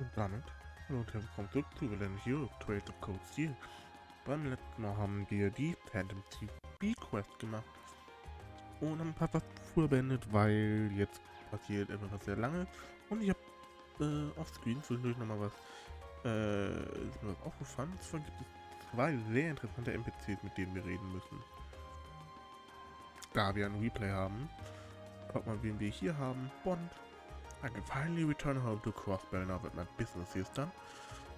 Und damit, hallo und herzlich willkommen zurück zu Lernen hier, Trails of Cold Steel. Beim letzten Mal haben wir die Phantom Quest gemacht und haben ein paar was früher beendet, weil jetzt passiert etwas sehr lange und ich habe auf Screen zwischendurch nochmal was, ist mir was aufgefallen. Und zwar gibt es zwei sehr interessante NPCs, mit denen wir reden müssen. Da wir ein Replay haben, schaut mal, wen wir hier haben. Bond. I can finally return home to Crossbell now that my business is done.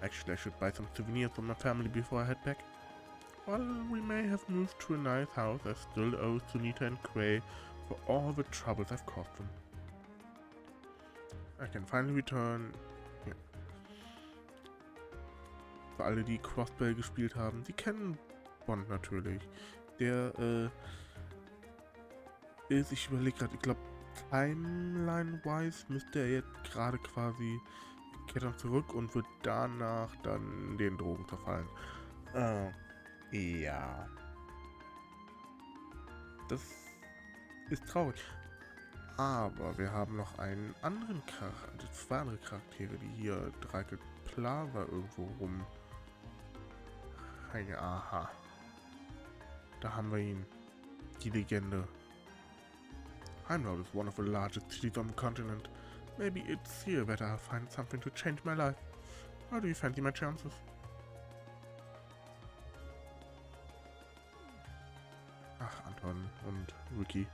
Actually, I should buy some souvenirs for my family before I head back. While we may have moved to a nice house, I still owe Sunita and Cray for all the troubles I've caused them. I can finally return... Ja. Für alle, die Crossbell gespielt haben, die kennen Bond natürlich. Der ist, ich überlege gerade, ich glaube, Timeline-wise müsste er jetzt gerade quasi kettern zurück und wird danach dann den Drogen verfallen. Ja. Das ist traurig. Aber wir haben noch einen anderen Charakter, also zwei andere Charaktere, die hier Dreikel Plaza irgendwo rum. Aha. Da haben wir ihn. Die Legende. Arnors is one of the largest cities on the continent. Maybe it's here that I'll find something to change my life. How do you fancy my chances? Ach, Anton und Ricky.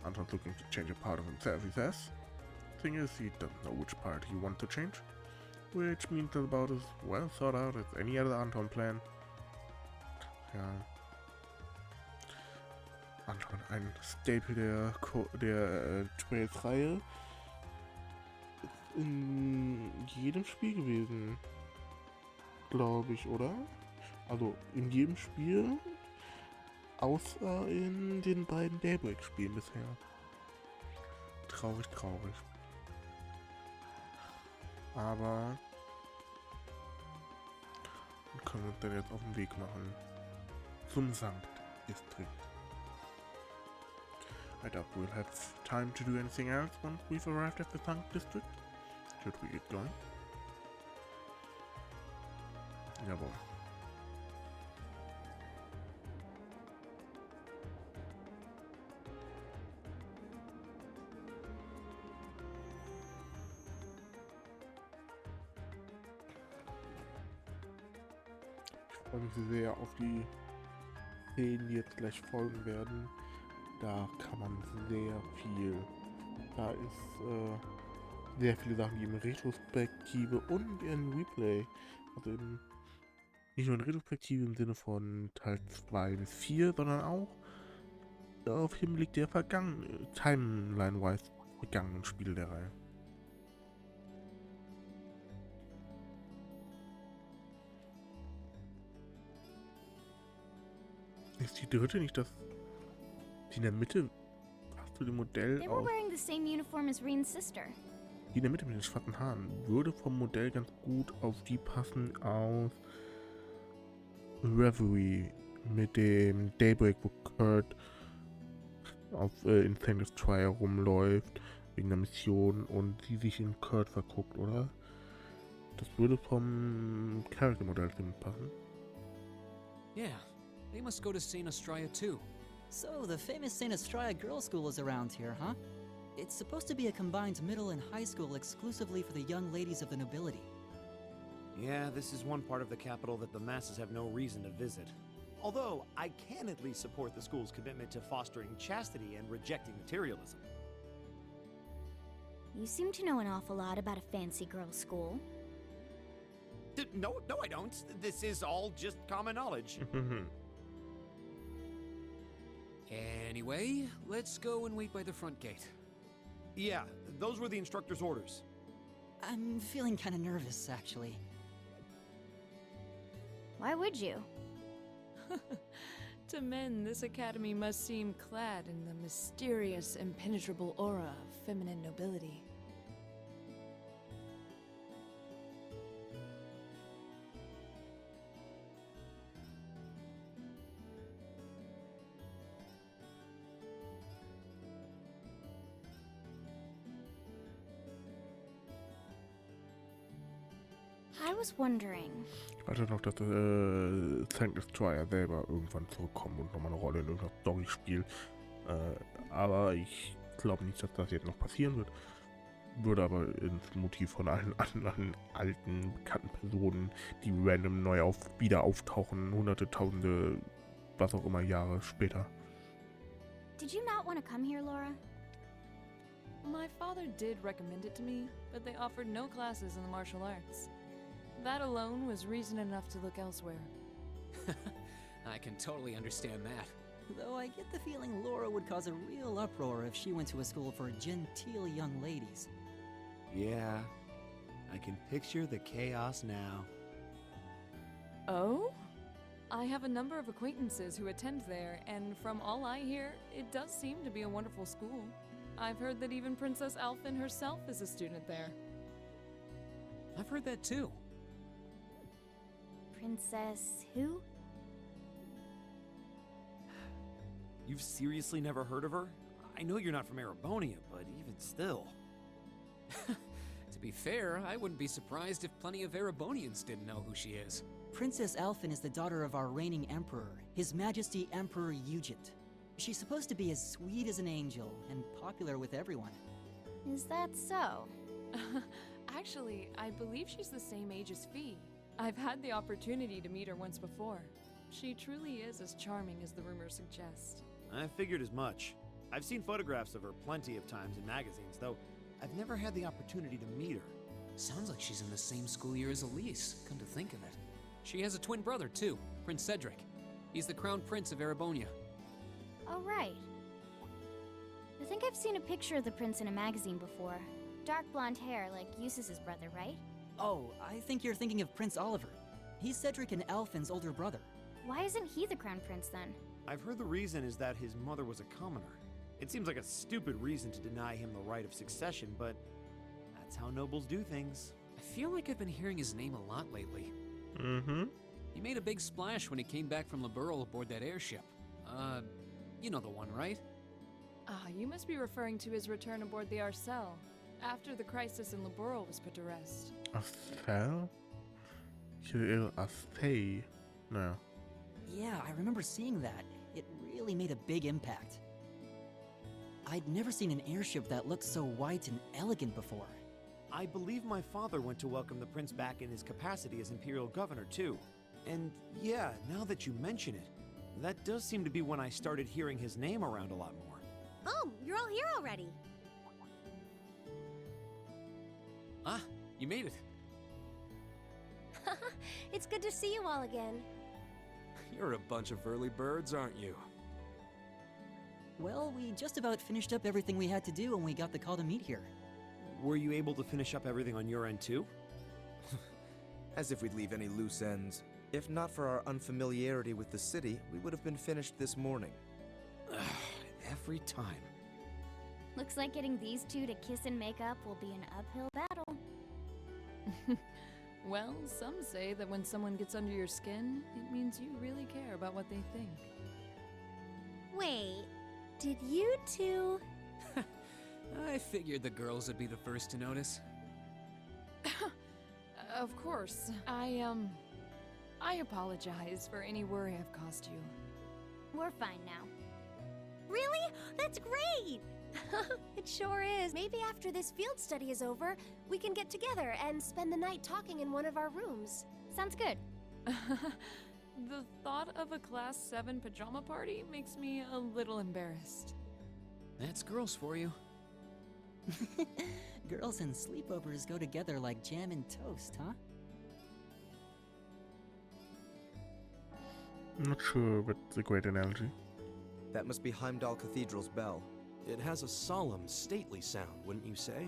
Anton's looking to change a part of himself, he says. Thing is, he doesn't know which part he wants to change. Which means it's about as well thought out as any other Anton plan. Ja. Anton, ein Staple der Trails-Reihe. Ist in jedem Spiel gewesen. Glaube ich, oder? Also in jedem Spiel. Außer in den beiden Daybreak-Spielen bisher. Traurig, traurig. Aber wir können uns dann jetzt auf den Weg machen. Zum Sankt-Distrikt. I doubt we'll have time to do anything else once we've arrived at the Sankt District. Should we get going? Jawohl. Ich freue mich sehr auf die Szenen, die jetzt gleich folgen werden. Da kann man sehr viel. Da ist sehr viele Sachen, die in Retrospektive und in Replay, also nicht nur in Retrospektive im Sinne von Teil 2 bis 4, sondern auch auf Hinblick der Timeline-wise vergangenen Spiele der Reihe. Ist die dritte nicht das... Die in der Mitte, hast du dem Modell aus... Die in der Mitte mit den schwarzen Haaren würde vom Modell ganz gut auf die passen aus Reverie mit dem Daybreak, wo Kurt auf Insane Destroyer rumläuft wegen der Mission und sie sich in Kurt verguckt, oder? Das würde vom Charaktermodell ziemlich passen. Yeah, they must go to St. Australia too. So, the famous St. Australia Girls' School is around here, huh? It's supposed to be a combined middle and high school exclusively for the young ladies of the nobility. Yeah, this is one part of the capital that the masses have no reason to visit. Although, I can at least support the school's commitment to fostering chastity and rejecting materialism. You seem to know an awful lot about a fancy girls' school. No, I don't. This is all just common knowledge. Anyway, let's go and wait by the front gate. Yeah, those were the instructor's orders. I'm feeling kind of nervous, actually. Why would you? To men, this academy must seem clad in the mysterious, impenetrable aura of feminine nobility. I was wondering. Ich warte noch, dass Tank Destroyer selber irgendwann zurückkommt und nochmal eine Rolle in irgendeiner Story spielt. Aber ich glaube nicht, dass das jetzt noch passieren wird. Würde aber ins Motiv von allen anderen alten, bekannten Personen, die random neu wieder auftauchen, hunderte, tausende, was auch immer Jahre später. Did you not want to come here, Laura? My father did recommend it to me, but they offered no classes in the martial arts. That alone was reason enough to look elsewhere. I can totally understand that. Though I get the feeling Laura would cause a real uproar if she went to a school for genteel young ladies. Yeah, I can picture the chaos now. Oh? I have a number of acquaintances who attend there, and from all I hear, it does seem to be a wonderful school. I've heard that even Princess Alfin herself is a student there. I've heard that too. Princess who? You've seriously never heard of her? I know you're not from Erebonia, but even still. To be fair, I wouldn't be surprised if plenty of Erebonians didn't know who she is. Princess Alfin is the daughter of our reigning emperor, His Majesty Emperor Eugent. She's supposed to be as sweet as an angel and popular with everyone. Is that so? Actually, I believe she's the same age as Fee. I've had the opportunity to meet her once before. She truly is as charming as the rumors suggest. I figured as much. I've seen photographs of her plenty of times in magazines, though I've never had the opportunity to meet her. Sounds like she's in the same school year as Elise, come to think of it. She has a twin brother too, Prince Cedric. He's the crown prince of Erebonia. Oh, right. I think I've seen a picture of the prince in a magazine before. Dark blonde hair, like Eustace's brother, right? Oh, I think you're thinking of Prince Oliver. He's Cedric and Alfin's older brother. Why isn't he the crown prince then? I've heard the reason is that his mother was a commoner. It seems like a stupid reason to deny him the right of succession, but that's how nobles do things. I feel like I've been hearing his name a lot lately. Mm-hmm. He made a big splash when he came back from Liberl aboard that airship. You know the one, right? Ah, you must be referring to his return aboard the Arcel, after the crisis in Liberl was put to rest. Asfel? Ich hätte eher Astei. Naja. Yeah, I remember seeing that. It really made a big impact. I'd never seen an airship that looked so white and elegant before. I believe my father went to welcome the prince back in his capacity as imperial governor, too. And yeah, now that you mention it, that does seem to be when I started hearing his name around a lot more. Oh, you're all here already. Ah, you made it. It's good to see you all again. You're a bunch of early birds, aren't you? Well, we just about finished up everything we had to do when we got the call to meet here. Were you able to finish up everything on your end, too? As if we'd leave any loose ends. If not for our unfamiliarity with the city, we would have been finished this morning. Every time. Looks like getting these two to kiss and make up will be an uphill battle. Well, some say that when someone gets under your skin, it means you really care about what they think. Wait, did you two... I figured the girls would be the first to notice. Of course. I apologize for any worry I've caused you. We're fine now. Really? That's great! It sure is. Maybe after this field study is over, we can get together and spend the night talking in one of our rooms. Sounds good. The thought of a Class 7 pajama party makes me a little embarrassed. That's girls for you. Girls and sleepovers go together like jam and toast, huh? I'm not sure, but it's a great analogy. That must be Heimdall Cathedral's bell. It has a solemn, stately sound, wouldn't you say?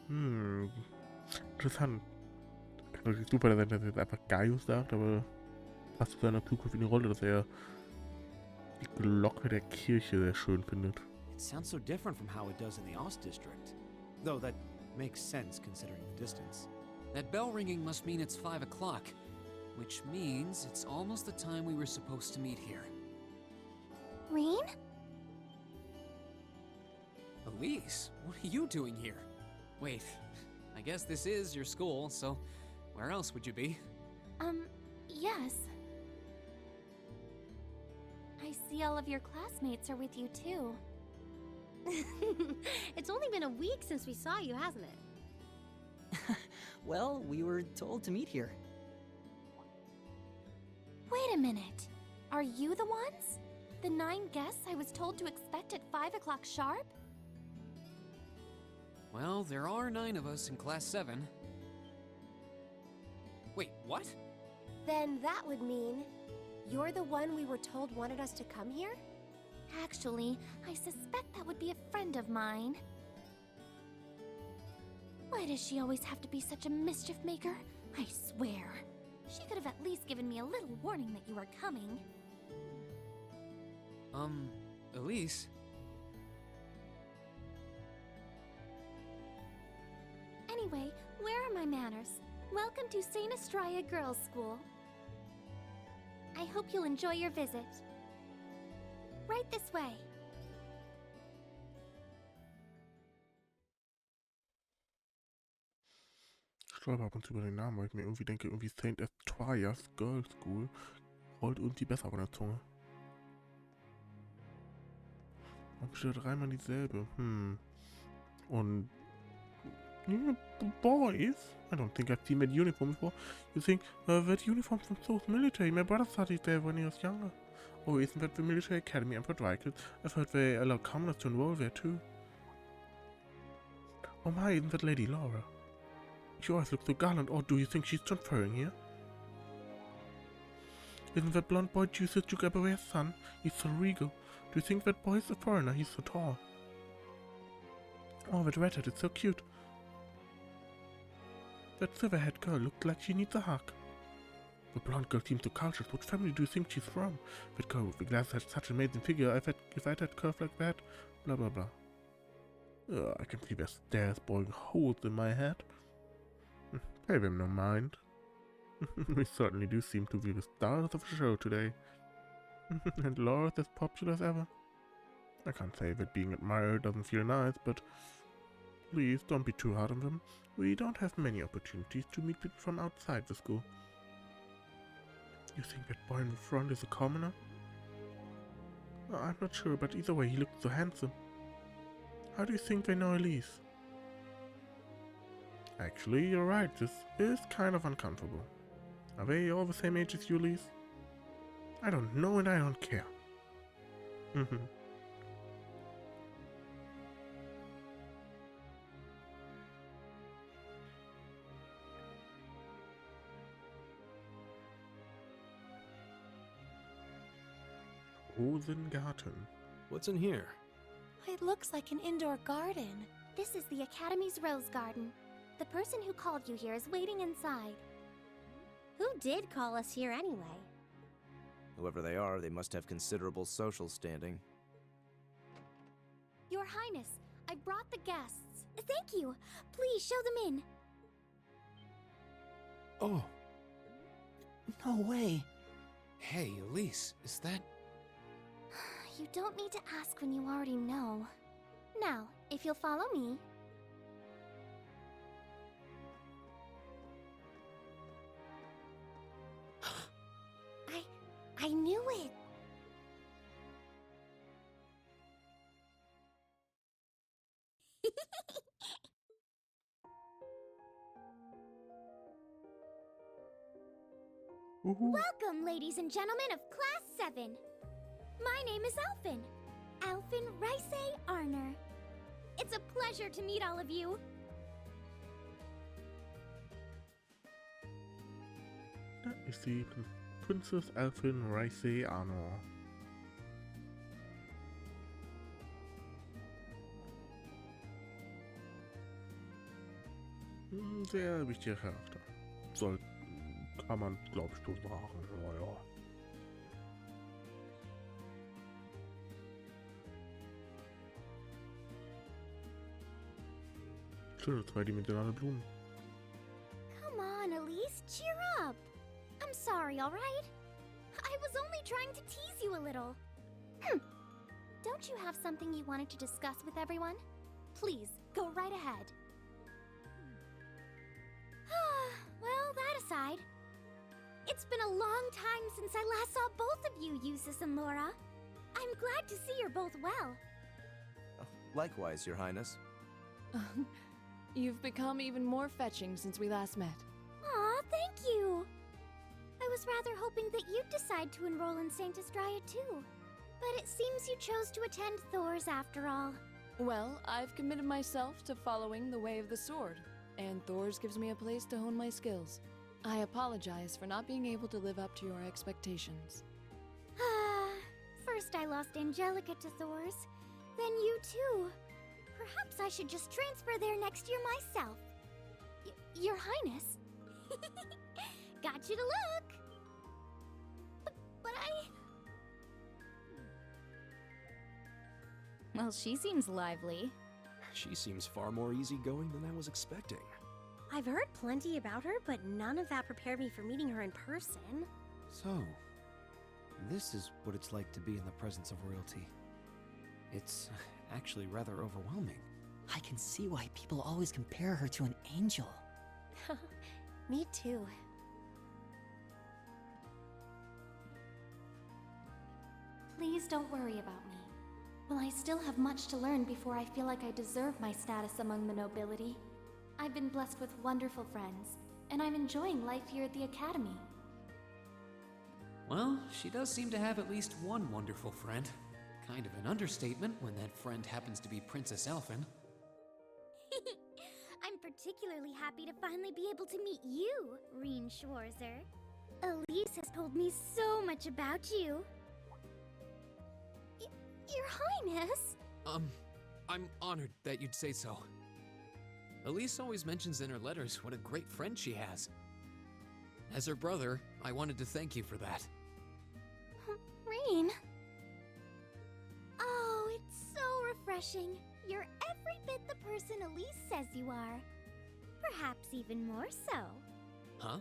Interessant. Kann natürlich super sein, dass er jetzt einfach Gaius sagt, aber passt zu seiner zukünftigen Rolle, dass er die Glocke der Kirche sehr schön findet. It sounds so different from how it does in the Ost district. Though that makes sense considering the distance. That bell ringing must mean it's 5 o'clock, which means it's almost the time we were supposed to meet here. Rain? Elise, what are you doing here? Wait, I guess this is your school, so where else would you be? Yes. I see all of your classmates are with you too. It's only been a week since we saw you, hasn't it? Well, we were told to meet here. Wait a minute. Are you the ones? The 9 guests I was told to expect at 5 o'clock sharp? Well, there are 9 of us in Class 7. Wait, what? Then that would mean you're the one we were told wanted us to come here? Actually, I suspect that would be a friend of mine. Why does she always have to be such a mischief maker? I swear. She could have at least given me a little warning that you were coming. Elise? Anyway, where are my manners? Welcome to St. Estraya Girls' School. I hope you'll enjoy your visit. Right this way. Ich stolper ab und zu über den Namen, weil ich mir irgendwie denke, irgendwie St. Estraia's Girls School rollt irgendwie besser auf der Zunge. Warum steht da dreimal dieselbe? Und boys? I don't think I've seen that uniform before. You think, that uniform from Thors Military? My brother studied there when he was younger. Oh, isn't that the Military Academy I'm Michael? I've heard they allow commoners to enroll there too. Oh my, isn't that Lady Laura? She always looks so gallant, or do you think she's transferring here? Isn't that blonde boy Jesus Duke Eberwehr's son? He's so regal. Do you think that boy is a foreigner? He's so tall. Oh, that redhead is so cute. That silver-haired girl looked like she needs a hug. The blonde girl seems so cultured. What family do you think she's from? That girl with the glasses has such an amazing figure. If I had curves like that, blah blah blah. I can see their stares boring holes in my head. Pay them no mind. We certainly do seem to be the stars of the show today. And Laura's as popular as ever. I can't say that being admired doesn't feel nice, but please don't be too hard on them. We don't have many opportunities to meet people from outside the school. You think that boy in the front is a commoner? I'm not sure, but either way he looks so handsome. How do you think they know Elise? Actually, you're right, this is kind of uncomfortable. Are they all the same age as you, Elise? I don't know and I don't care. Rosengarten. What's in here? It looks like an indoor garden. This is the Academy's rose garden. The person who called you here is waiting inside. Who did call us here anyway? Whoever they are, they must have considerable social standing. Your Highness, I brought the guests. Thank you. Please show them in. Oh. No way. Hey, Elise, is that... You don't need to ask when you already know. Now, if you'll follow me... I knew it! Welcome, ladies and gentlemen of Class 7. My name is Alfin. Alfin Rice Arnor. It's a pleasure to meet all of you. Da ist die Princess Alfin Rice Arnor. Sehr wichtiger Charakter. Kann man, glaube ich, so sagen. Naja. Schöne zweidimensionale Blumen. Come on, Elise, cheer up. I'm sorry, all right? I was only trying to tease you a little. Don't you have something you wanted to discuss with everyone? Please, go right ahead. since I last saw both of you, Eustace and Laura. I'm glad to see you're both well. Likewise, Your Highness. You've become even more fetching since we last met. Aw, thank you. I was rather hoping that you'd decide to enroll in Saint Estraya too. But it seems you chose to attend Thors after all. Well, I've committed myself to following the way of the sword, and Thors gives me a place to hone my skills. I apologize for not being able to live up to your expectations. First I lost Angelica to Thors, then you too. Perhaps I should just transfer there next year myself. Your Highness. Got you to look. But I... Well, she seems lively. She seems far more easygoing than I was expecting. I've heard plenty about her, but none of that prepared me for meeting her in person. So, this is what it's like to be in the presence of royalty. It's actually rather overwhelming. I can see why people always compare her to an angel. Me too. Please don't worry about me. Well, I still have much to learn before I feel like I deserve my status among the nobility. I've been blessed with wonderful friends, and I'm enjoying life here at the Academy. Well, she does seem to have at least one wonderful friend. Kind of an understatement when that friend happens to be Princess Alfin. I'm particularly happy to finally be able to meet you, Reen Schwarzer. Elise has told me so much about you. Your Highness? I'm honored that you'd say so. Elise always mentions in her letters what a great friend she has. As her brother, I wanted to thank you for that. Reen. Oh, it's so refreshing. You're every bit the person Elise says you are. Perhaps even more so. Huh?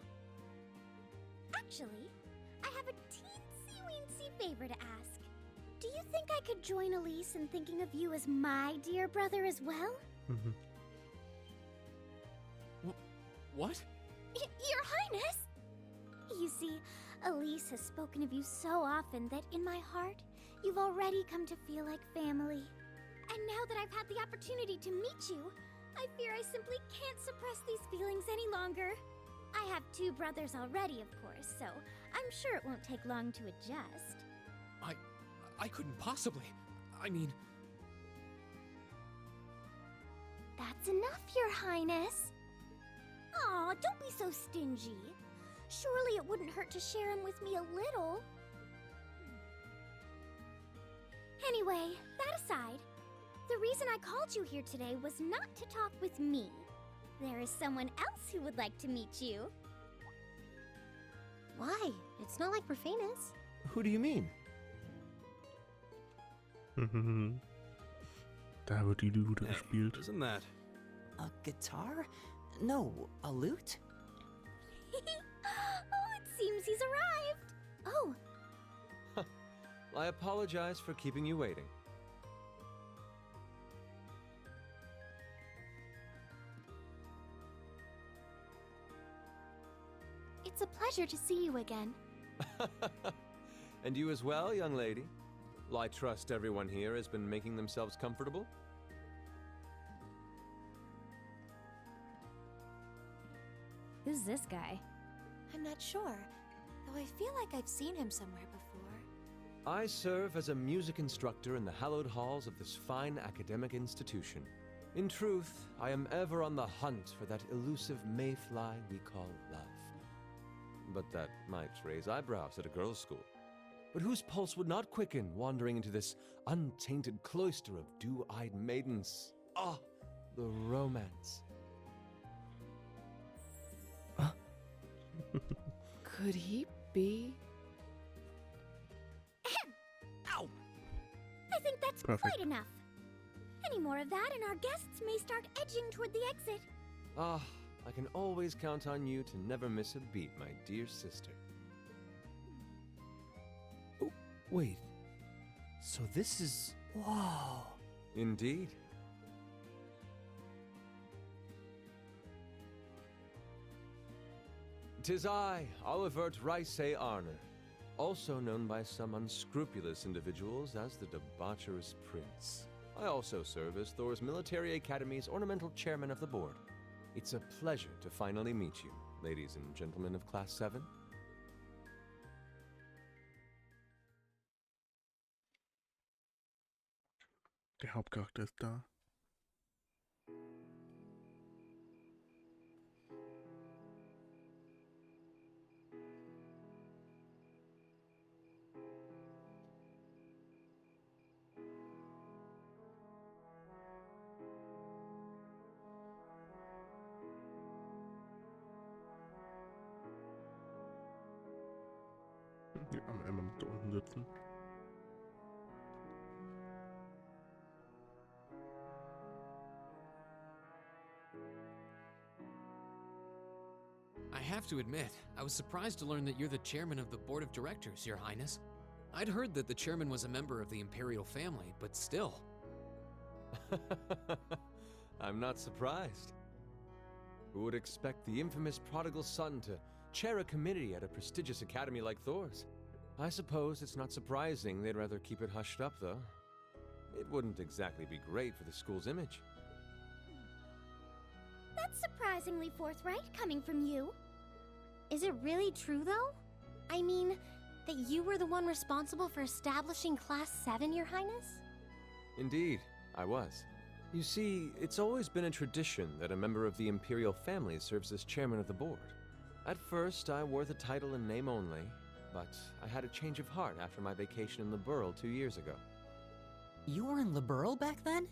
Actually, I have a teensy-weensy favor to ask. Do you think I could join Elise in thinking of you as my dear brother as well? What? Your Highness! You see, Elise has spoken of you so often that in my heart, you've already come to feel like family. And now that I've had the opportunity to meet you, I fear I simply can't suppress these feelings any longer. I have 2 brothers already, of course, so I'm sure it won't take long to adjust. I couldn't possibly. I mean... That's enough, Your Highness. Aw, don't be so stingy. Surely it wouldn't hurt to share him with me a little. Anyway, that aside, the reason I called you here today was not to talk with me. There is someone else who would like to meet you. Why? It's not like we're famous. Who do you mean? Da wird die Lute gespielt. Isn't that? A guitar? No, a lute? Oh, it seems he's arrived. Oh, I apologize for keeping you waiting. it's a pleasure to see you again. And you as well, young lady. I trust everyone here has been making themselves comfortable. Who's this guy? I'm not sure, though I feel like I've seen him somewhere before. I serve as a music instructor in the hallowed halls of this fine academic institution. In truth, I am ever on the hunt for that elusive mayfly we call love. But that might raise eyebrows at a girls' school. But whose pulse would not quicken wandering into this untainted cloister of dew-eyed maidens? Ah, the romance. Could he be? Ow! I think that's Perfect. quite enough. Any more of that and our guests may start edging toward the exit. Ah, I can always count on you to never miss a beat, my dear sister. Oh, wait. So this is... Whoa. Indeed. "'Tis I, Olivert Rice Arnor. also known by some unscrupulous individuals as the debaucherous prince. I also serve as Thors Military Academy's ornamental chairman of the board. It's a pleasure to finally meet you, ladies and gentlemen of Class 7. Der Hauptcharakter ist da. Ja, einmal da unten sitzen. I have to admit, I was surprised to learn that you're the chairman of the board of directors, Your Highness. I'd heard that the chairman was a member of the imperial family, but still. I'm not surprised. Who would expect the infamous prodigal son to chair a committee at a prestigious academy like Thors? I suppose it's not surprising they'd rather keep it hushed up, though. It wouldn't exactly be great for the school's image. That's surprisingly forthright coming from you. Is it really true, though? I mean, that you were the one responsible for establishing Class 7, Your Highness? Indeed, I was. You see, it's always been a tradition that a member of the imperial family serves as chairman of the board. At first, I wore the title in name only, but I had a change of heart after my vacation in Liberl 2 years ago. You were in Liberl back then?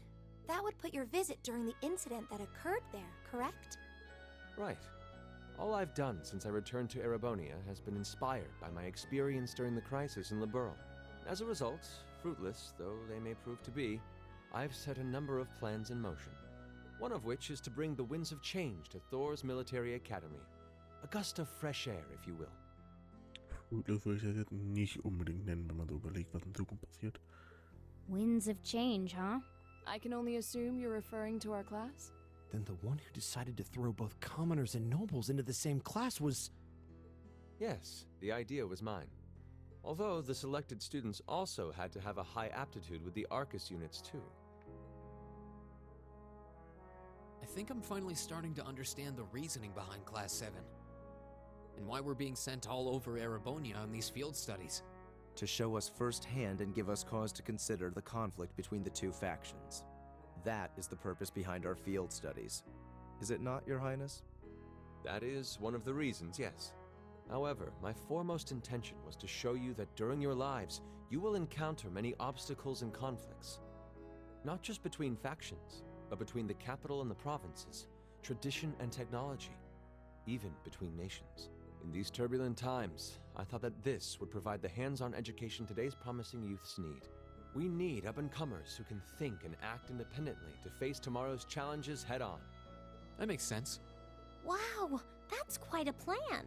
That would put your visit during the incident that occurred there, correct? Right. All I've done since I returned to Erebonia has been inspired by my experience during the crisis in Liberl. As a result, fruitless though they may prove to be, I've set a number of plans in motion. One of which is to bring the winds of change to Thors Military Academy. A gust of fresh air, if you will. Fruitless würde ich das jetzt nicht unbedingt nennen, wenn man so überlegt, was in Zukunft passiert. Winds of change, huh? I can only assume you're referring to our class? Then the one who decided to throw both commoners and nobles into the same class was... Yes, the idea was mine. Although the selected students also had to have a high aptitude with the Arcus units too. I think I'm finally starting to understand the reasoning behind Class 7. And why we're being sent all over Erebonia on these field studies. To show us firsthand and give us cause to consider the conflict between the two factions. That is the purpose behind our field studies. Is it not, Your Highness? That is one of the reasons, yes. However, my foremost intention was to show you that during your lives, you will encounter many obstacles and conflicts. Not just between factions, but between the capital and the provinces, tradition and technology, even between nations. In these turbulent times, I thought that this would provide the hands-on education today's promising youths need. We need up-and-comers who can think and act independently to face tomorrow's challenges head-on. That makes sense. Wow, that's quite a plan.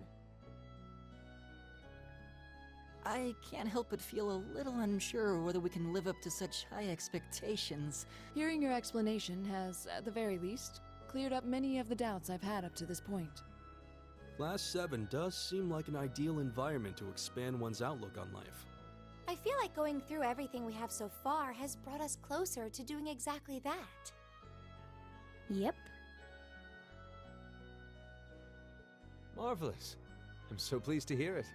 I can't help but feel a little unsure whether we can live up to such high expectations. Hearing your explanation has, at the very least, cleared up many of the doubts I've had up to this point. Class 7 does seem like an ideal environment to expand one's outlook on life. I feel like going through everything we have so far has brought us closer to doing exactly that. Yep. Marvelous. I'm so pleased to hear it.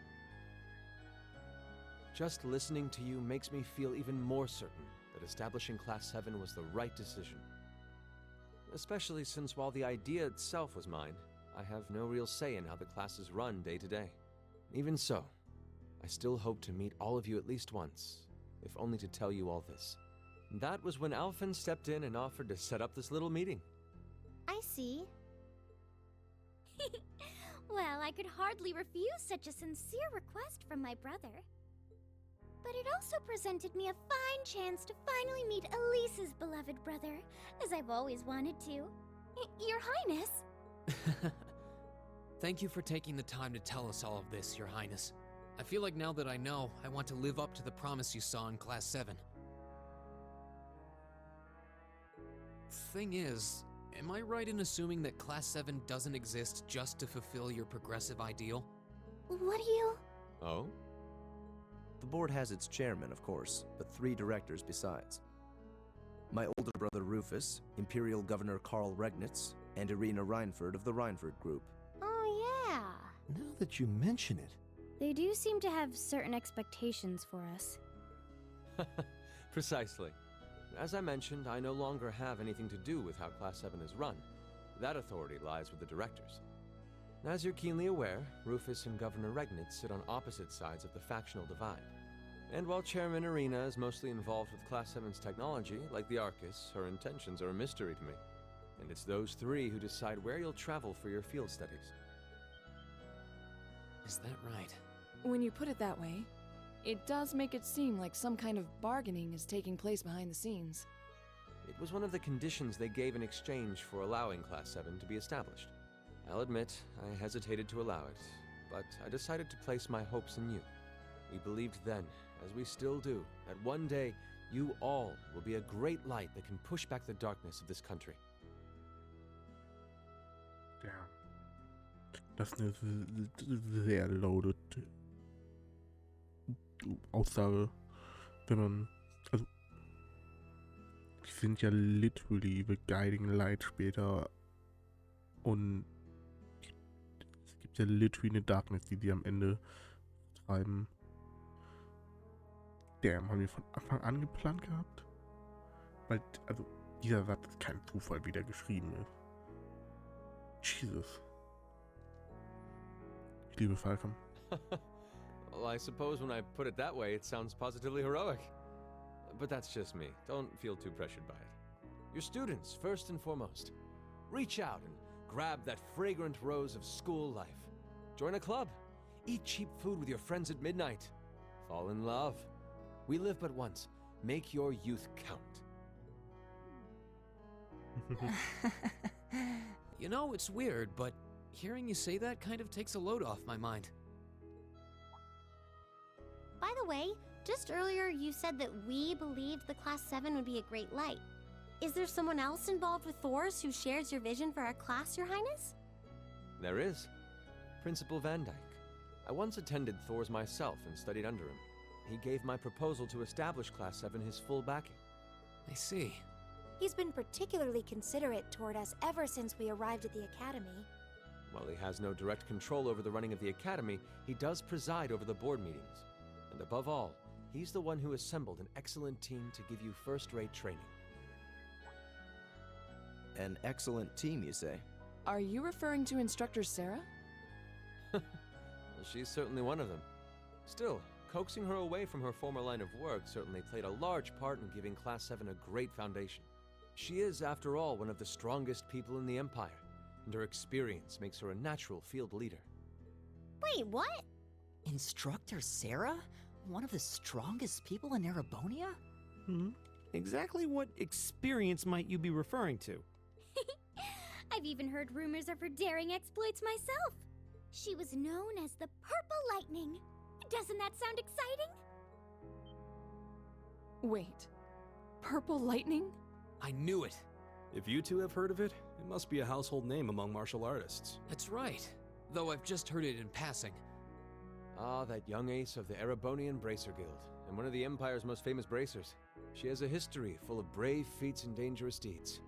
Just listening to you makes me feel even more certain that establishing Class 7 was the right decision. Especially since while the idea itself was mine, I have no real say in how the class is run day to day. Even so, I still hope to meet all of you at least once, if only to tell you all this. That was when Alfin stepped in and offered to set up this little meeting. I see. Well, I could hardly refuse such a sincere request from my brother. But it also presented me a fine chance to finally meet Elise's beloved brother, as I've always wanted to. Your Highness! Thank you for taking the time to tell us all of this, Your Highness. I feel like now that I know, I want to live up to the promise you saw in Class 7. Thing is, am I right in assuming that Class 7 doesn't exist just to fulfill your progressive ideal? What do you... Oh? The board has its chairman, of course, but 3 directors besides. My older brother Rufus, Imperial Governor Karl Regnitz, and Irina Reinford of the Reinford Group. Oh, yeah. Now that you mention it. They do seem to have certain expectations for us. Precisely. As I mentioned, I no longer have anything to do with how Class 7 is run. That authority lies with the directors. As you're keenly aware, Rufus and Governor Regnitz sit on opposite sides of the factional divide. And while Chairman Irina is mostly involved with Class 7's technology, like the Arcus, her intentions are a mystery to me. And it's those 3 who decide where you'll travel for your field studies. Is that right? When you put it that way, it does make it seem like some kind of bargaining is taking place behind the scenes. It was one of the conditions they gave in exchange for allowing Class 7 to be established. I'll admit, I hesitated to allow it, but I decided to place my hopes in you. We believed then, as we still do, that one day, you all will be a great light that can push back the darkness of this country. Ja. Das ist eine sehr loaded Aussage, wenn man, also, die sind ja literally the guiding light später und es gibt ja literally eine Darkness, die am Ende treiben. Damn, haben wir von Anfang an geplant gehabt? Weil, also, dieser Satz ist kein Zufall, wie der geschrieben ist. Jesus. Ich liebe Falcon. Well, I suppose when I put it that way, it sounds positively heroic. But that's just me. Don't feel too pressured by it. You're students, first and foremost. Reach out and grab that fragrant rose of school life. Join a club. Eat cheap food with your friends at midnight. Fall in love. We live but once. Make your youth count. You know, it's weird, but hearing you say that kind of takes a load off my mind. By the way, just earlier you said that we believed the Class 7 would be a great light. Is there someone else involved with Thors who shares your vision for our class, Your Highness? There is. Principal Van Dyke. I once attended Thors myself and studied under him. He gave my proposal to establish Class 7 his full backing. I see. He's been particularly considerate toward us ever since we arrived at the Academy. While he has no direct control over the running of the Academy, he does preside over the board meetings. And above all, he's the one who assembled an excellent team to give you first-rate training. An excellent team, you say? Are you referring to Instructor Sarah? Well, she's certainly one of them. Still, coaxing her away from her former line of work certainly played a large part in giving Class 7 a great foundation. She is, after all, one of the strongest people in the Empire, and her experience makes her a natural field leader. Wait, what? Instructor Sarah? One of the strongest people in Erebonia? Exactly what experience might you be referring to? I've even heard rumors of her daring exploits myself. She was known as the Purple Lightning. Doesn't that sound exciting? Wait. Purple Lightning? I knew it. If you two have heard of it, it must be a household name among martial artists. That's right. Though I've just heard it in passing. Ah, that young ace of the Erebonian Bracer Guild, and one of the Empire's most famous bracers. She has a history full of brave feats and dangerous deeds.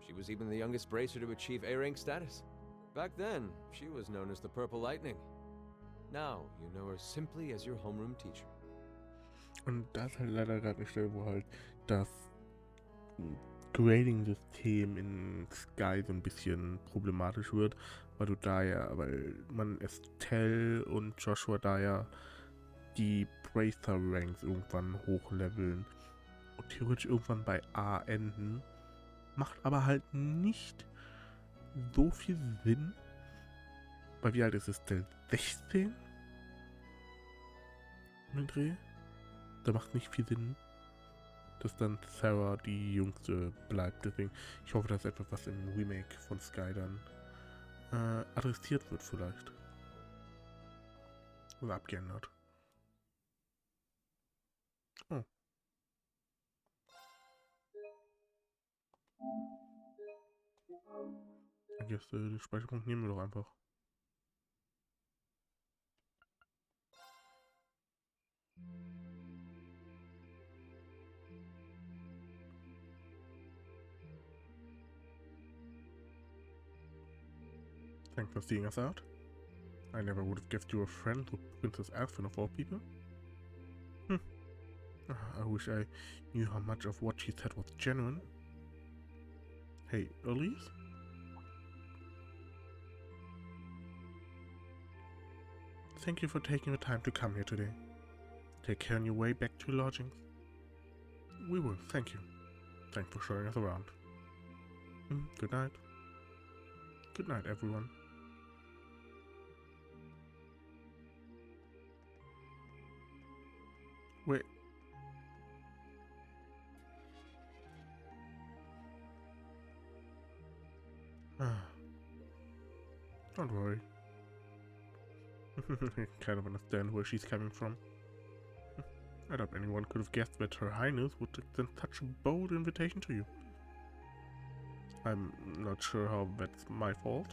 She was even the youngest bracer to achieve A-rank status. Back then, she was known as the Purple Lightning. Now, you know her simply as your homeroom teacher. Und das ist halt leider gerade eine Stelle, wo halt das Grading-System in Sky so ein bisschen problematisch wird, weil man Estelle und Joshua da ja die Bracer-Ranks irgendwann hochleveln und theoretisch irgendwann bei A enden. Macht aber halt nicht so viel Sinn, weil wie alt ist Estelle? 16? Im Dreh? Da macht nicht viel Sinn, dass dann Sarah die Jüngste bleibt. Deswegen, ich hoffe, das ist etwas, was im Remake von Sky dann adressiert wird vielleicht. Oder abgeändert. Oh. Jetzt den Speicherpunkt nehmen wir doch einfach. Thanks for seeing us out. I never would have guessed you were friends with Princess Alfin of all people. I wish I knew how much of what she said was genuine. Hey, Elise? Thank you for taking the time to come here today. Take care on your way back to lodgings. We will, thank you. Thanks for showing us around. Good night. Good night, everyone. Wait. Don't worry. I kind of understand where she's coming from. I doubt anyone could have guessed that Her Highness would extend such a bold invitation to you. I'm not sure how that's my fault.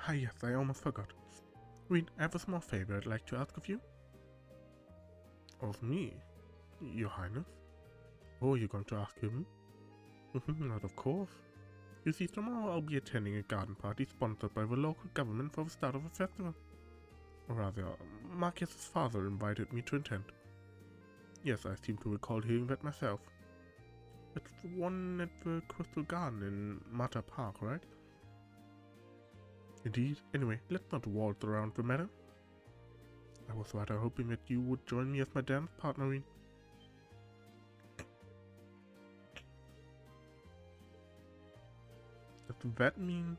Ah yes, I almost forgot. Reed, I have a small favor I'd like to ask of you. Of me? Your Highness? Oh, you're going to ask him? Not of course. You see, tomorrow I'll be attending a garden party sponsored by the local government for the start of a festival. Or rather, Marcus's father invited me to attend. Yes, I seem to recall hearing that myself. It's the one at the Crystal Garden in Mata Park, right? Indeed. Anyway, let's not waltz around the matter. I was rather hoping that you would join me as my dance partner. Does that mean...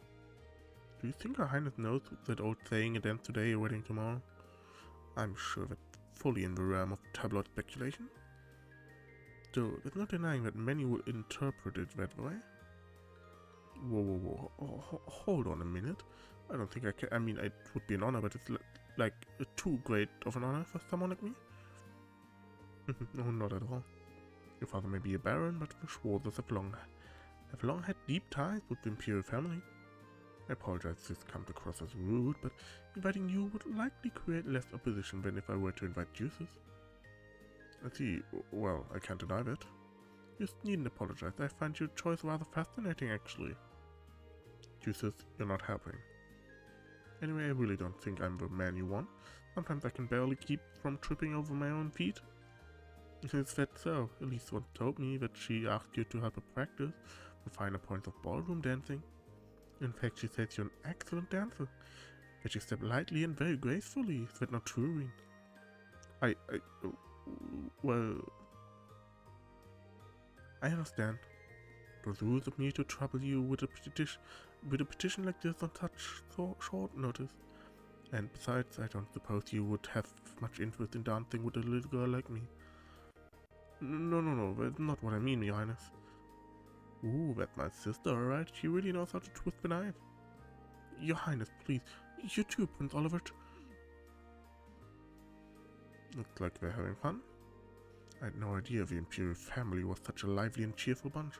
Do you think Her Highness knows that old saying, a dance today, a wedding tomorrow? I'm sure that's fully in the realm of tabloid speculation. Though, there's no denying that many will interpret it that way. Whoa. Hold on a minute. I don't think I can... I mean, it would be an honor, but it's like too great of an honor for someone like me. No, not at all. Your father may be a baron, but the Schwarzes have long had deep ties with the imperial family. I apologize if this comes across as rude, but inviting you would likely create less opposition than if I were to invite Juices. I see. Well, I can't deny that. You needn't apologize. I find your choice rather fascinating, actually. Juices, you're not helping. Anyway, I really don't think I'm the man you want. Sometimes I can barely keep from tripping over my own feet. Is that so? Elise once told me that she asked you to help her practice the finer points of ballroom dancing. In fact, she says you're an excellent dancer. That you step lightly and very gracefully. Is that not true, Reen? Well... I understand. It was rude of me to trouble you with a petition like this on such short notice. And besides, I don't suppose you would have much interest in dancing with a little girl like me. No, that's not what I mean, Your Highness. Ooh, that's my sister, alright? She really knows how to twist the knife. Your Highness, please. You too, Prince Olivert. Looks like they're having fun. I had no idea the imperial family was such a lively and cheerful bunch.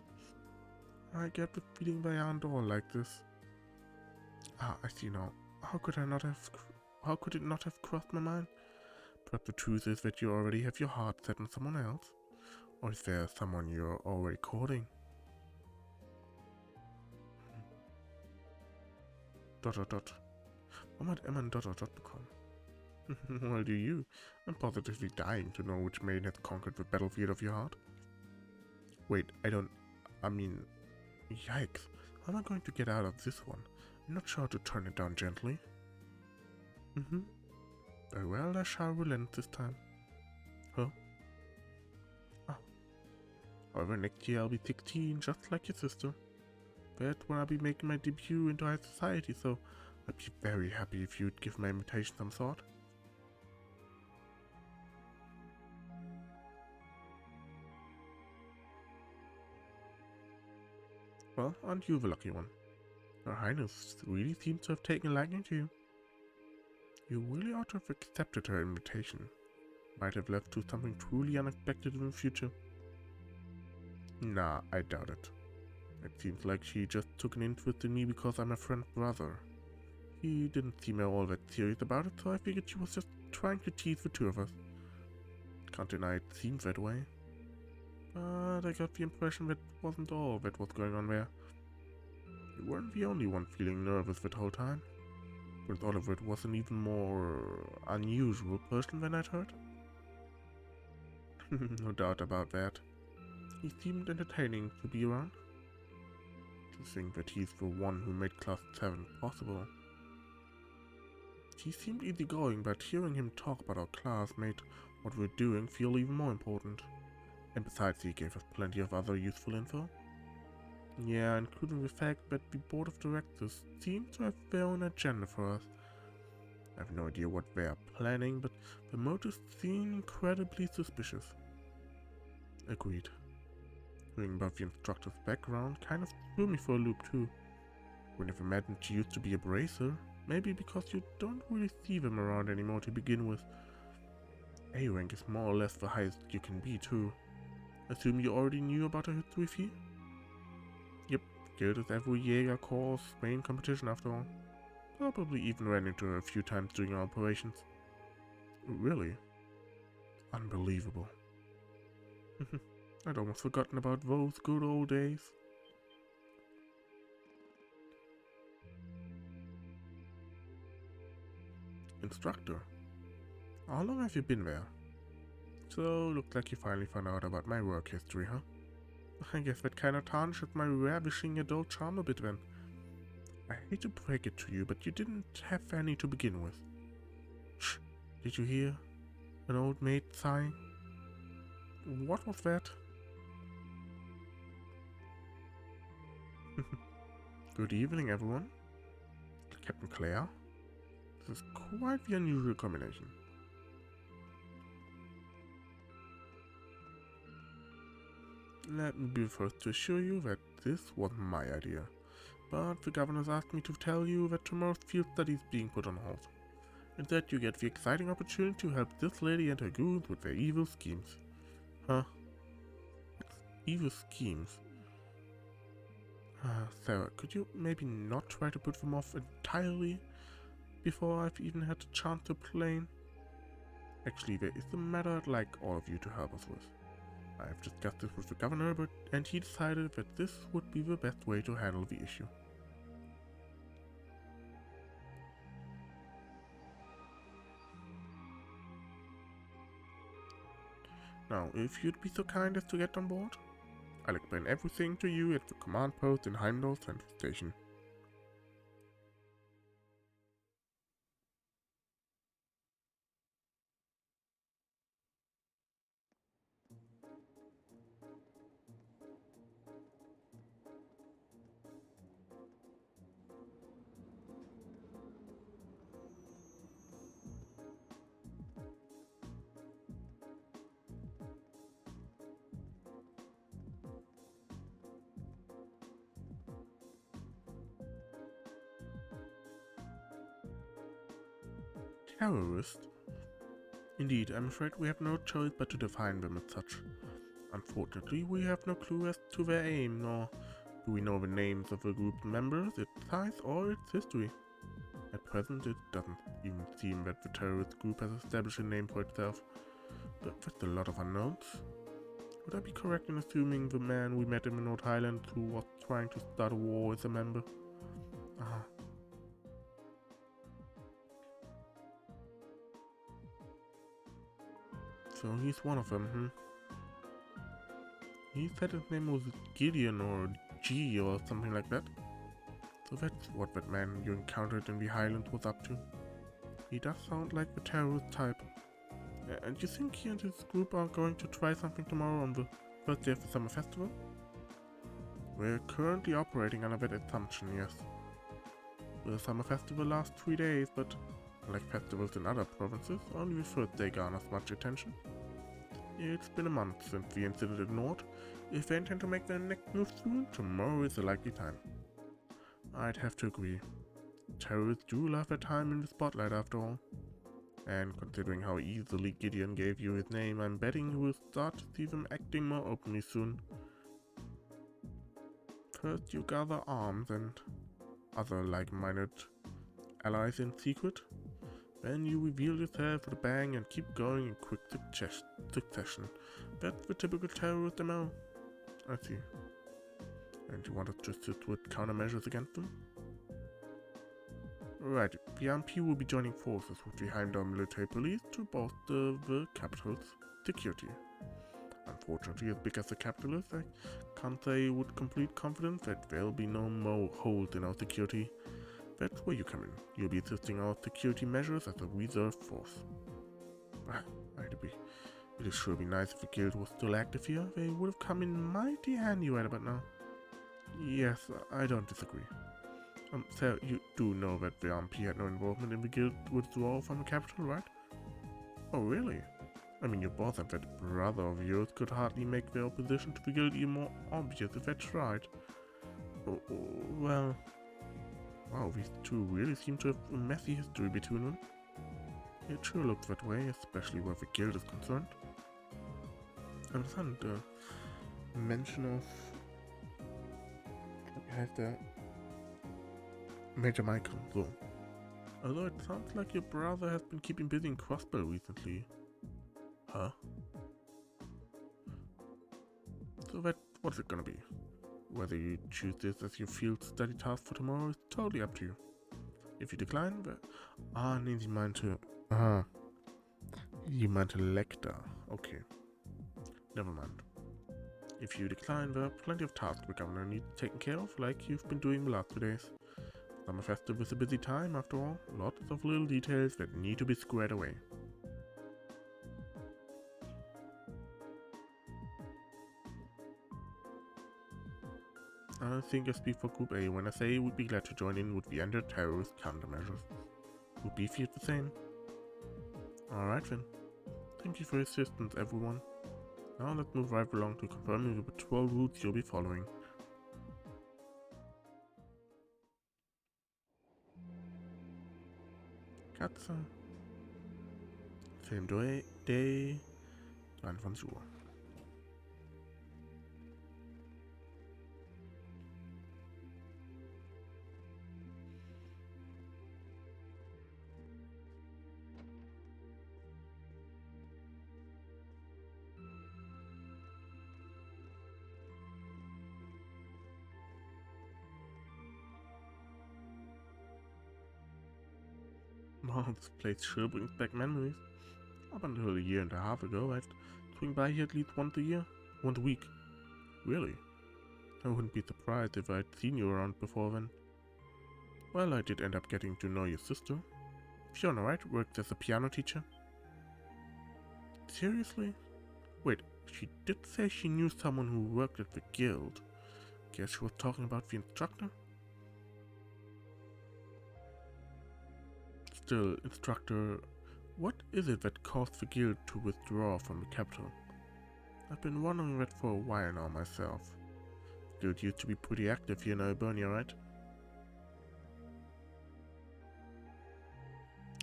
I get the feeling they aren't all like this. Ah, I see now. How could it not have crossed my mind? Perhaps the truth is that you already have your heart set on someone else? Or is there someone you're already courting? ... What might Emma and ... become? Well, do you? I'm positively dying to know which maiden has conquered the battlefield of your heart. Wait, I mean... Yikes. How am I going to get out of this one? I'm not sure how to turn it down gently. Very well, I shall relent this time. Huh? Ah. However, next year I'll be 16, just like your sister. That's when I'll be making my debut into high society, so I'd be very happy if you'd give my invitation some thought. Well, aren't you the lucky one? Her Highness really seems to have taken a liking to you. You really ought to have accepted her invitation. Might have led to something truly unexpected in the future. Nah, I doubt it. It seems like she just took an interest in me because I'm a friend's brother. He didn't seem at all that serious about it, so I figured she was just trying to tease the two of us. Can't deny it seemed that way. But I got the impression that wasn't all that was going on there. You weren't the only one feeling nervous that whole time. Prince Olivert was an even more unusual person than I'd heard. No doubt about that. He seemed entertaining to be around. To think that he's the one who made Class 7 possible. He seemed easygoing, but hearing him talk about our class made what we're doing feel even more important. And besides, he gave us plenty of other useful info. Yeah, including the fact that the board of directors seemed to have their own agenda for us. I have no idea what they are planning, but the motives seem incredibly suspicious. Agreed. Hearing about the instructor's background kind of threw me for a loop too. Wouldn't have imagined she used to be a bracer, maybe because you don't really see them around anymore to begin with. A rank is more or less the highest you can be too. Assume you already knew about her history fee? Yep, Guild is every Jaeger Corps' main competition after all. Probably even ran into her a few times during our operations. Really? Unbelievable. I'd almost forgotten about those good old days. Instructor, how long have you been there? So, looks like you finally found out about my work history, huh? I guess that kind of tarnishes my ravishing adult charm a bit then. I hate to break it to you, but you didn't have any to begin with. Shh, did you hear? An old maid sighing? What was that? Good evening, everyone. Captain Claire. This is quite the unusual combination. Let me be the first to assure you that this wasn't my idea, but the governors asked me to tell you that tomorrow's field study is being put on hold, and that you get the exciting opportunity to help this lady and her goons with their evil schemes. Huh? Evil schemes? Sarah, could you maybe not try to put them off entirely before I've even had a chance to explain? Actually, there is a matter I'd like all of you to help us with. I've discussed this with the governor, and he decided that this would be the best way to handle the issue. Now, if you'd be so kind as to get on board, I'll explain everything to you at the command post in Heimdall Central Station. Terrorist? Indeed, I'm afraid we have no choice but to define them as such. Unfortunately, we have no clue as to their aim, nor do we know the names of the group's members, its size, or its history. At present, it doesn't even seem that the terrorist group has established a name for itself, but that's a lot of unknowns. Would I be correct in assuming the man we met in the North Highlands who was trying to start a war is a member? Ah. So he's one of them, He said his name was Gideon or G or something like that. So that's what that man you encountered in the Highlands was up to. He does sound like the terrorist type. And you think he and his group are going to try something tomorrow on the first day of the summer festival? We're currently operating under that assumption, yes. The summer festival lasts 3 days, but like festivals in other provinces, only the first day garners much attention. It's been a month since the incident at Nord. If they intend to make their next move soon, tomorrow is a likely time. I'd have to agree. Terrorists do love their time in the spotlight after all. And considering how easily Gideon gave you his name, I'm betting you will start to see them acting more openly soon. First you gather arms and other like-minded allies in secret. Then you reveal yourself with a bang and keep going in quick succession. That's the typical terrorist MO. I see. And you want us to assist with countermeasures against them? Right, the MP will be joining forces with the Heimdall military police to bolster the capital's security. Unfortunately, as big as the capital is, I can't say with complete confidence that there'll be no more holes in our security. That's where you come in. You'll be assisting our security measures as a reserve force. It'd sure be nice if the guild was still active here. They would have come in mighty handy right about now. Yes, I don't disagree. So you do know that the MP had no involvement in the guild withdrawal from the capital, right? Oh, really? I mean, your boss and that brother of yours could hardly make their opposition to the guild even more obvious if they tried. Well... Wow, these two really seem to have a messy history between them. It sure looks that way, especially where the guild is concerned. And then the mention of... Major Michael, though. Although it sounds like your brother has been keeping busy in Crossbow recently. Huh? So what's it gonna be? Whether you choose this as your field study task for tomorrow is totally up to you. If you decline, you meant a lector. Okay. Never mind. If you decline, there are plenty of tasks the governor needs taken care of, like you've been doing the last 2 days. Summer festive is a busy time, after all. Lots of little details that need to be squared away. I think I speak for Group A when I say we'd be glad to join in with the anti-terrorist countermeasures. Would B feel the same? Alright then. Thank you for your assistance, everyone. Now let's move right along to confirming the patrol routes you'll be following. Katze. Same day. 23 Uhr. Wow, this place sure brings back memories. Up until a year and a half ago, I'd swing by here at least once a week. Really? I wouldn't be surprised if I'd seen you around before then. Well, I did end up getting to know your sister. Fiona, right? Worked as a piano teacher. Seriously? Wait, she did say she knew someone who worked at the guild. Guess she was talking about the instructor? Still, instructor, what is it that caused the guild to withdraw from the capital? I've been wondering that for a while now myself. The guild used to be pretty active here in Erebonia, right?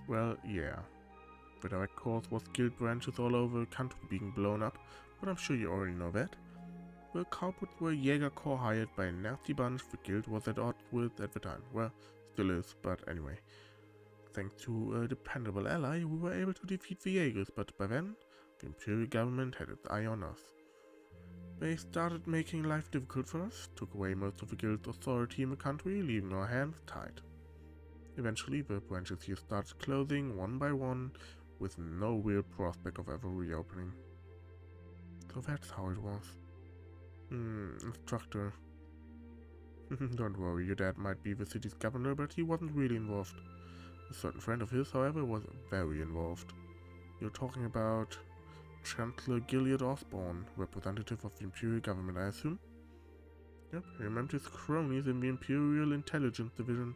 Well, yeah. The direct cause was guild branches all over the country being blown up, but I'm sure you already know that. The culprits were Jaeger Corps hired by a nasty bunch the guild was at odds with at the time. Well, still is, but anyway. Thanks to a dependable ally, we were able to defeat the Jaegers, but by then, the Imperial government had its eye on us. They started making life difficult for us, took away most of the guild's authority in the country, leaving our hands tied. Eventually, the branches here started closing one by one, with no real prospect of ever reopening. So that's how it was. Instructor. Don't worry, your dad might be the city's governor, but he wasn't really involved. A certain friend of his, however, was very involved. You're talking about Chancellor Gilead Osborne, representative of the Imperial government, I assume? Yep, he remembered his cronies in the Imperial Intelligence Division.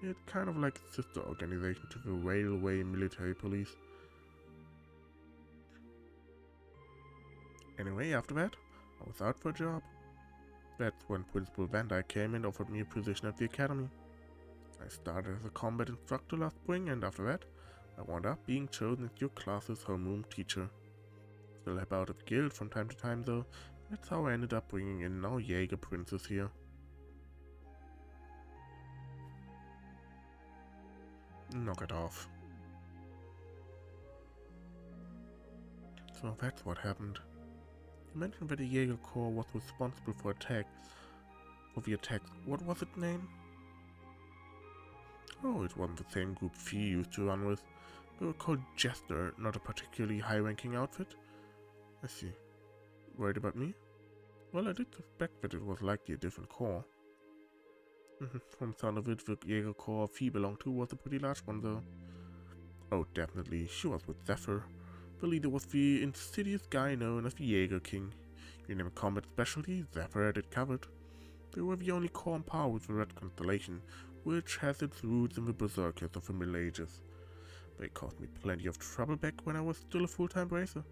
It's kind of like a sister organization to the Railway Military Police. Anyway, after that, I was out for a job. That's when Principal Van Dyke came and offered me a position at the academy. I started as a combat instructor last spring, and after that, I wound up being chosen as your class's homeroom teacher. Still help out at the guild from time to time though. That's how I ended up bringing in our Jaeger princes here. Knock it off. So that's what happened. You mentioned that the Jaeger Corps was responsible for the attacks. What was its name? Oh, it wasn't the same group Fee used to run with. They were called Jester, not a particularly high-ranking outfit. I see. Worried about me? Well, I did suspect that it was likely a different corps. From the sound of it, the Jaeger Corps Fee belonged to was a pretty large one, though. Oh, definitely, she was with Zephyr. The leader was the insidious guy known as the Jaeger King. You name a combat specialty, Zephyr had it covered. They were the only corps on par with the Red Constellation, which has its roots in the Berserkers of the Middle Ages. They caused me plenty of trouble back when I was still a full-time bracer.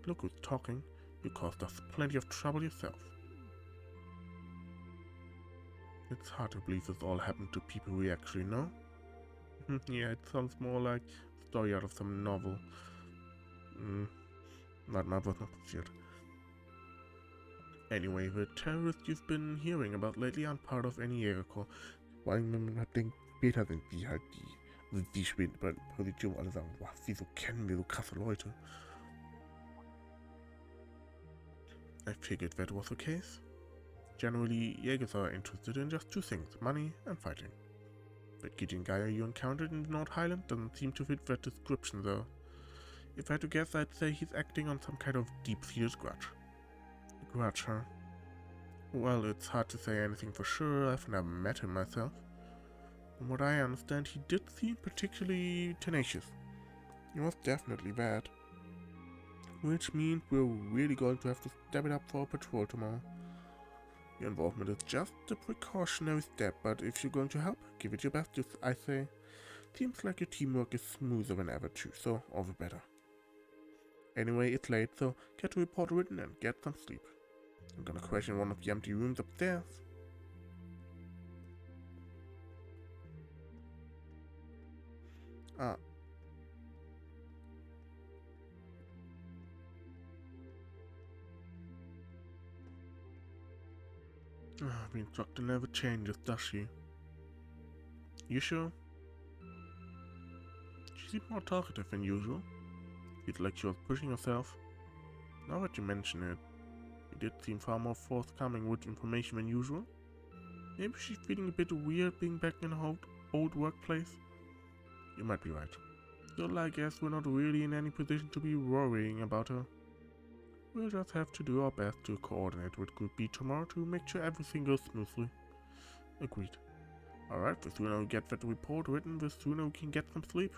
Look who's talking. You caused us plenty of trouble yourself. It's hard to believe this all happened to people we actually know. Yeah, it sounds more like a story out of some novel. But was not passiert. Anyway, the terrorists you've been hearing about lately aren't part of any Jägerkorps. Vor allem, wenn man halt denkt, später sind die halt die spielen bei Position, wo alle sagen, wow, wieso kennen wir so krasse Leute? I figured that was the case. Generally, Jägers are interested in just two things, money and fighting. That Gideon guy you encountered in the North Highland doesn't seem to fit that description, though. If I had to guess, I'd say he's acting on some kind of deep-seated grudge. A grudge, huh? Well, it's hard to say anything for sure. I've never met him myself. From what I understand, he did seem particularly tenacious. He was definitely bad. Which means we're really going to have to step it up for a patrol tomorrow. Your involvement is just a precautionary step, but if you're going to help, give it your best, I say. Seems like your teamwork is smoother than ever too, so all the better. Anyway, it's late, so get a report written and get some sleep. I'm gonna crash in one of the empty rooms upstairs. The instructor never changes, does she? You sure? She seemed more talkative than usual. Feels like she was pushing herself. Now that you mention it, she did seem far more forthcoming with information than usual. Maybe she's feeling a bit weird being back in her old workplace. You might be right. Still, I guess we're not really in any position to be worrying about her. We'll just have to do our best to coordinate with Group B tomorrow to make sure everything goes smoothly. Agreed. Alright, the sooner we get that report written, the sooner we can get some sleep.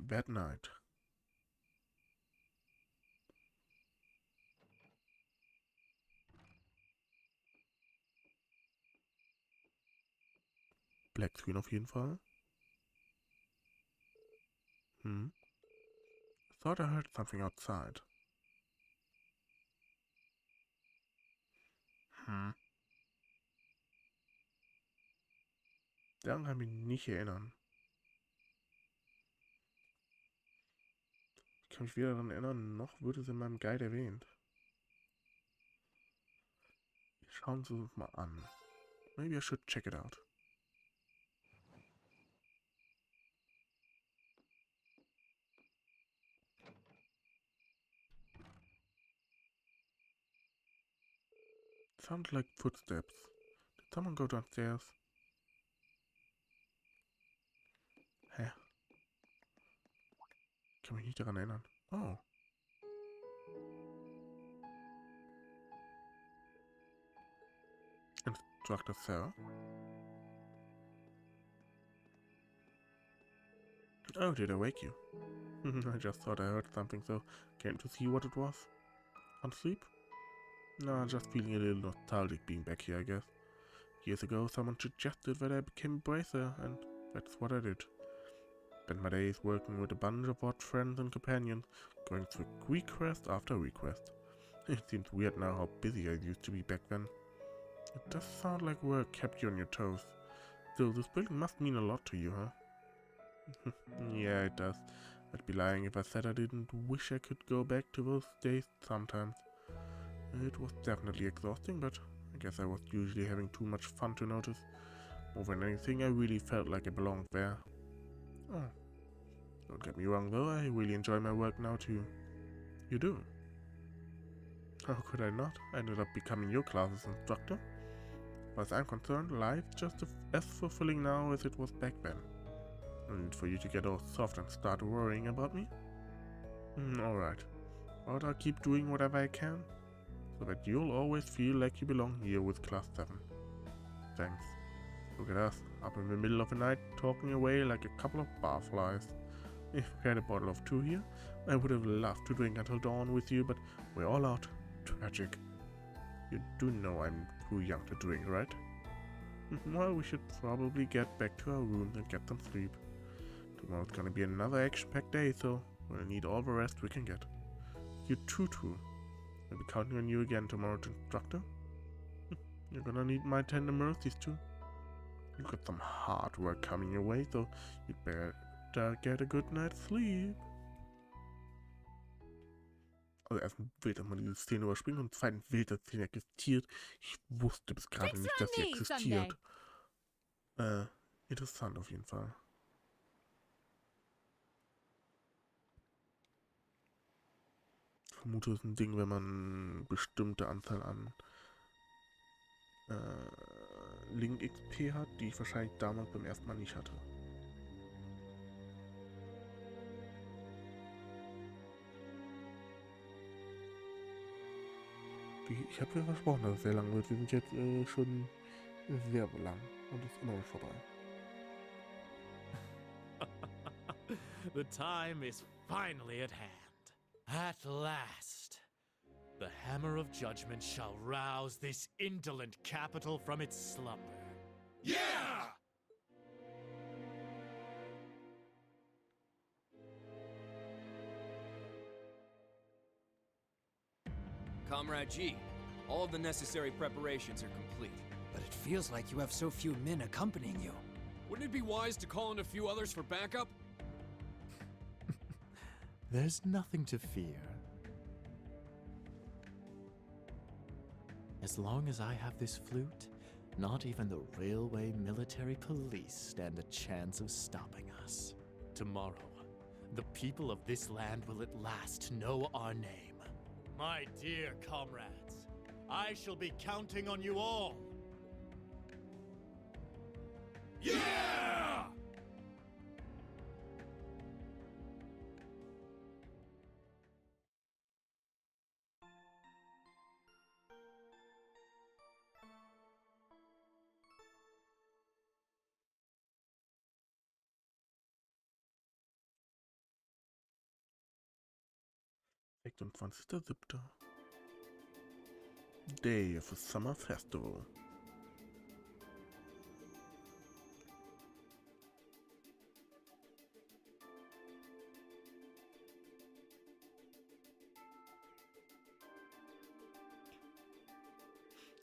That night. Black Screen auf jeden Fall. I thought I heard something outside. Daran kann ich mich nicht erinnern. Ich kann mich weder daran erinnern, noch wurde es in meinem Guide erwähnt. Schauen Sie uns mal an. Maybe I should check it out. Sounded like footsteps. Did someone go downstairs? Hä? Ich kann mich nicht daran erinnern. Oh. Instructor Sir? Oh, did I wake you? I just thought I heard something, so came to see what it was. On sleep? No, just feeling a little nostalgic being back here, I guess. Years ago, someone suggested that I became a bracer, and that's what I did. Spent my days working with a bunch of odd friends and companions, going through request after request. It seems weird now how busy I used to be back then. It does sound like work kept you on your toes. Still, this building must mean a lot to you, huh? Yeah, it does. I'd be lying if I said I didn't wish I could go back to those days sometimes. It was definitely exhausting, but I guess I was usually having too much fun to notice. More than anything, I really felt like I belonged there. Oh. Don't get me wrong though, I really enjoy my work now too. You do? How could I not? I ended up becoming your class's instructor. As far as I'm concerned, life's just as fulfilling now as it was back then. No need for you to get all soft and start worrying about me. Alright. But I'll keep doing whatever I can, so that you'll always feel like you belong here with Class 7. Thanks. Look at us, up in the middle of the night, talking away like a couple of barflies. If I had a bottle of 2 here, I would have loved to drink until dawn with you, but we're all out. Tragic. You do know I'm too young to drink, right? Well, we should probably get back to our rooms and get some sleep. Tomorrow's gonna be another action-packed day, so we'll need all the rest we can get. You too. I'll be counting on you again tomorrow, instructor. You're gonna need my tender mercies too. You've got some hard work coming your way, so you'd better get a good night's sleep. Also erstens wild, dass man diese Szene überspringt und zweitens wild, dass die Szene existiert. Ich wusste bis gerade nicht, dass sie existiert. Interessant auf jeden Fall. Ich vermute, es ist ein Ding, wenn man eine bestimmte Anzahl an Link XP hat, die ich wahrscheinlich damals beim ersten Mal nicht hatte. Ich habe ja versprochen, dass es sehr lang wird. Wir sind jetzt schon sehr lang und es ist immer noch vorbei. The time is finally at hand. At last. The hammer of judgment shall rouse this indolent capital from its slumber. Yeah! Comrade G, all of the necessary preparations are complete. But it feels like you have so few men accompanying you. Wouldn't it be wise to call in a few others for backup? There's nothing to fear. As long as I have this flute, not even the railway military police stand a chance of stopping us. Tomorrow, the people of this land will at last know our name. My dear comrades, I shall be counting on you all. Yeah! Day of a summer festival.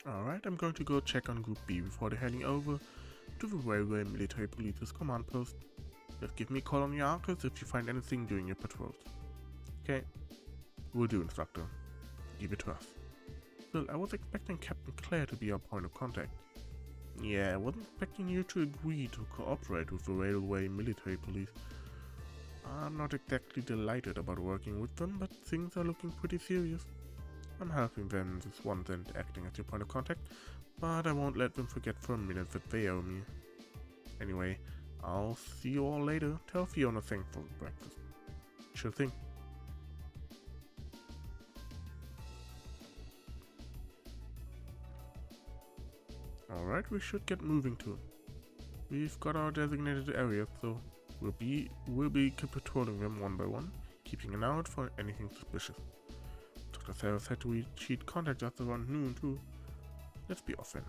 Alright, I'm going to go check on Group B before they're heading over to the Railway Military Police's command post. Just give me a call on Jahres if you find anything during your patrols. Okay, will do, instructor. Give it to us. Well, I was expecting Captain Claire to be our point of contact. Yeah, I wasn't expecting you to agree to cooperate with the Railway Military Police. I'm not exactly delighted about working with them, but things are looking pretty serious. I'm helping them this once and acting as your point of contact, but I won't let them forget for a minute that they owe me. Anyway, I'll see you all later. Tell Fiona thanks for breakfast. Sure thing. Alright, we should get moving too. We've got our designated areas, so we'll be patrolling them one by one, keeping an eye out for anything suspicious. Dr. Sarah said she'd contact us around noon too. Let's be off then.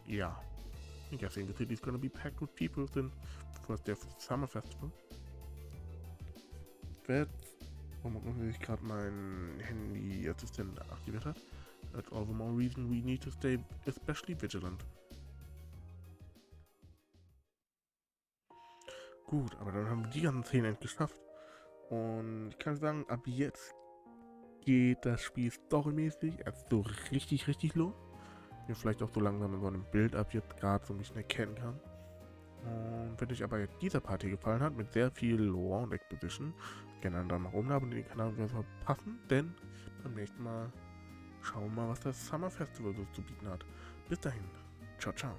Yeah. I'm guessing the city's gonna be packed with people since the first day of the summer festival. Warum sich gerade mein Handy-Assistent aktiviert hat. That's all the more reason we need to stay especially vigilant. Gut, aber dann haben wir die ganzen Szenen endlich geschafft. Und ich kann sagen, ab jetzt geht das Spiel storymäßig erst so richtig los. Hier vielleicht auch so langsam in so einem Bild ab jetzt gerade so ein bisschen erkennen kann. Und wenn euch aber dieser Part hier gefallen hat, mit sehr viel Lore und Exposition, gerne einen Daumen nach oben da und den Kanal verpassen, denn beim nächsten Mal schauen wir mal, was das Summer Festival so zu bieten hat. Bis dahin, ciao, ciao.